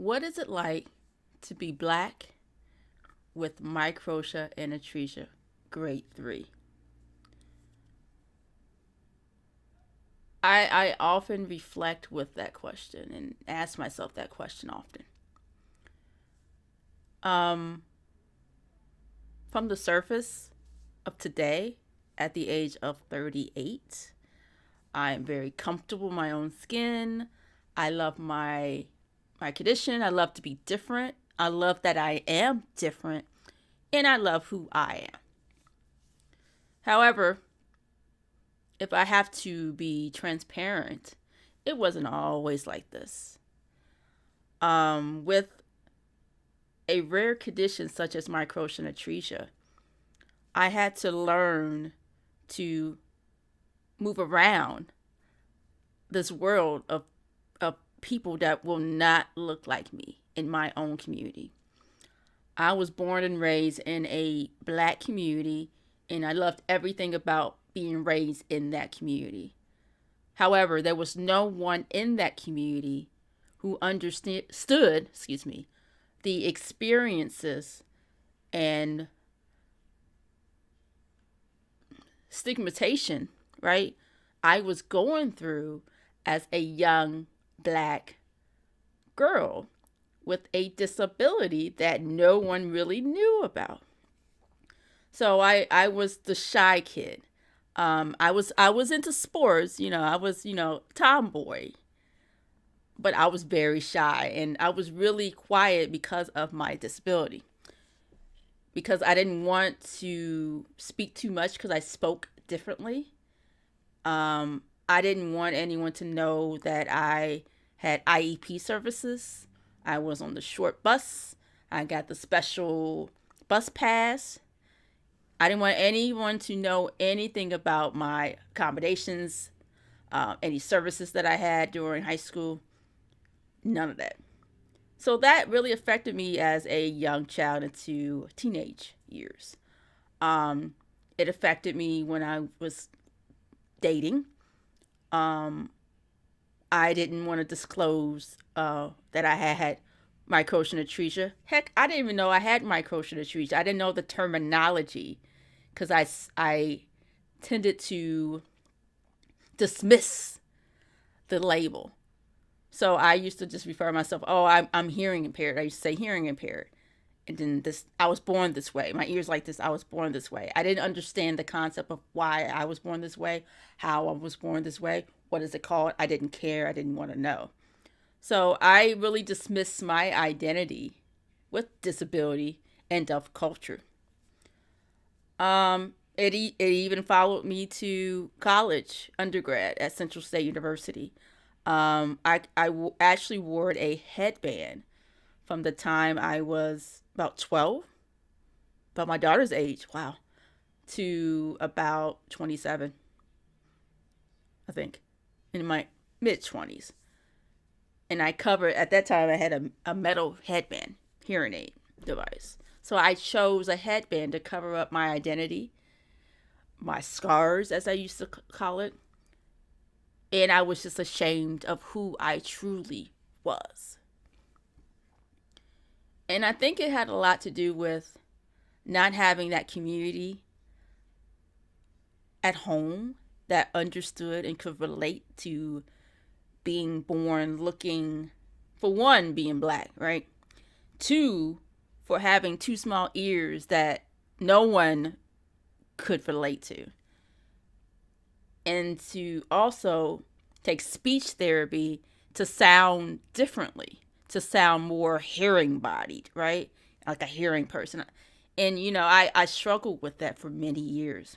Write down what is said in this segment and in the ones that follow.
What is it like to be black with microtia and atresia, grade 3? I often reflect with that question and ask myself that question often. Um, from the surface of today, at the age of 38, I am very comfortable in my own skin. I love my condition. I love to be different. I love that I am different, and I love who I am. However, if I have to be transparent, it wasn't always like this. With a rare condition such as microtia and atresia, I had to learn to move around this world of people that will not look like me in my own community. I was born and raised in a black community, and I loved everything about being raised in that community. However, there was no one in that community who understood, the experiences and stigmatization, right? I was going through as a young black girl with a disability that no one really knew about. So I was the shy kid. I was into sports, I was, tomboy, but I was very shy and I was really quiet because of my disability. Because I didn't want to speak too much because I spoke differently. I didn't want anyone to know that I had IEP services. I was on the short bus. I got the special bus pass. I didn't want anyone to know anything about my accommodations, any services that I had during high school. None of that. So that really affected me as a young child into teenage years. Um, it affected me when I was dating. Um, I didn't want to disclose that I had microtia and atresia. Heck, I didn't even know I had microtia and atresia. I didn't know the terminology because I tended to dismiss the label. So I used to just refer to myself, oh, I'm hearing impaired. I used to say hearing impaired. And then this, I was born this way. My ears like this, I was born this way. I didn't understand the concept of why I was born this way, how I was born this way, what is it called. I didn't care. I didn't want to know. So I really dismissed my identity with disability and of culture. It even followed me to college, undergrad at Central State University. Actually wore a headband from the time I was about 12, about my daughter's age, wow, to about 27, I think, in my mid 20s. And I covered, at that time, I had a metal headband, hearing aid device. So I chose a headband to cover up my identity, my scars, as I used to call it. And I was just ashamed of who I truly was. And I think it had a lot to do with not having that community at home that understood and could relate to being born looking, for one, being black, right? Two, for having two small ears that no one could relate to. And to also take speech therapy to sound differently, to sound more hearing bodied, right? Like a hearing person. And, I struggled with that for many years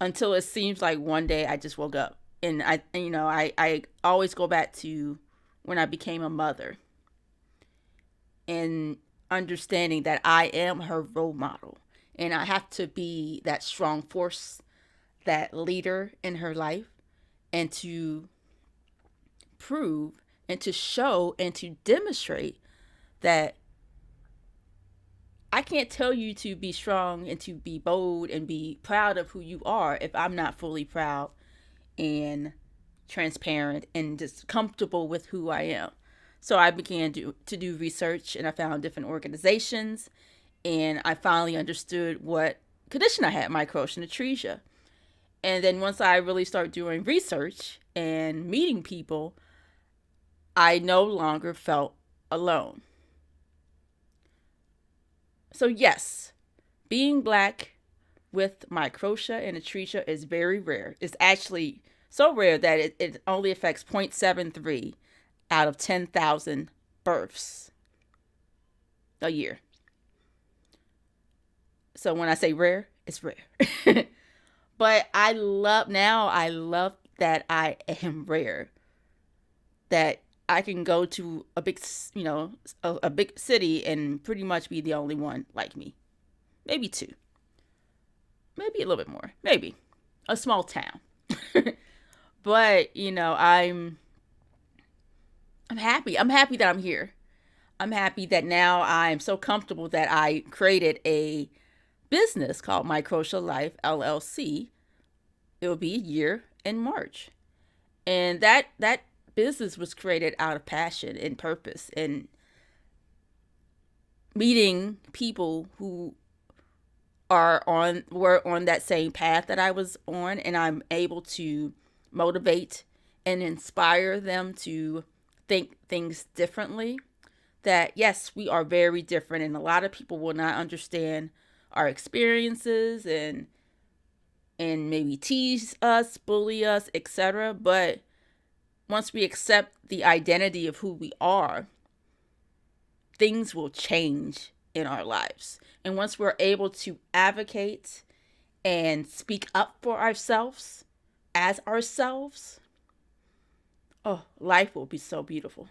until it seems like one day I just woke up. And I always go back to when I became a mother and understanding that I am her role model. And I have to be that strong force, that leader in her life, and to prove and to show and to demonstrate that I can't tell you to be strong and to be bold and be proud of who you are if I'm not fully proud and transparent and just comfortable with who I am. So I began to do research, and I found different organizations, and I finally understood what condition I had, microtia atresia. And then once I really started doing research and meeting people, I no longer felt alone. So yes, being black with microtia and atresia is very rare. It's actually so rare that it only affects 0.73 out of 10,000 births a year. So when I say rare, it's rare. But I love that I am rare. That I can go to a big, a big city and pretty much be the only one like me. Maybe two. Maybe a little bit more. Maybe. A small town. But, I'm happy. I'm happy that I'm here. I'm happy that now I'm so comfortable that I created a business called Microtia Life LLC. It will be a year in March. And that business was created out of passion and purpose and meeting people who were on that same path that I was on, and I'm able to motivate and inspire them to think things differently. That yes, we are very different, and a lot of people will not understand our experiences and maybe tease us, bully us, etc. But once we accept the identity of who we are, things will change in our lives. And once we're able to advocate and speak up for ourselves as ourselves, oh, life will be so beautiful.